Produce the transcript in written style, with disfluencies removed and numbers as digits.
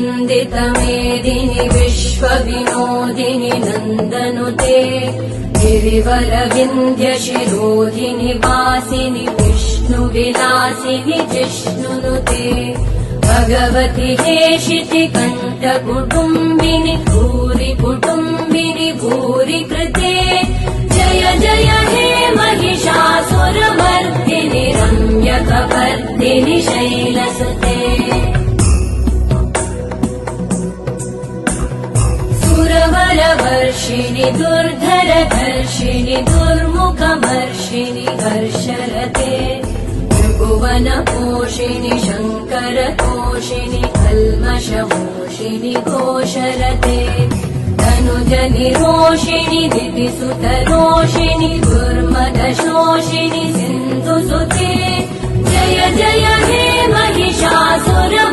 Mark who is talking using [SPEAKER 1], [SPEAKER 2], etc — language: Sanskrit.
[SPEAKER 1] वन्दितमेदिनि विश्वविनोदिनि नन्दनुते गिरिवरविन्ध्यशिरोधिनि वासिनि विष्णुविलासिनि जिष्णुनुते भगवति हेशिति कण्ठकुटुम्बिनि भूरि कुटुम्बिनि भूरि कृते जय जय हे महिषासुरमर्दिनि रम्यकपर्दिनि शैलसुते सुरवरवर्षिणि दुर्धरधर्षिणि दुर्मुखमर्षिणि हर्षरते त्रिभुवनपोषिणि शङ्करतोषिणि कल्मषमोषिणि घोषरते तनुजनिरोषिणि दितिसुतरोषिणि दुर्मदशोषिणि सिन्धुसुते जय जय हे महिषासुरमर्दिनि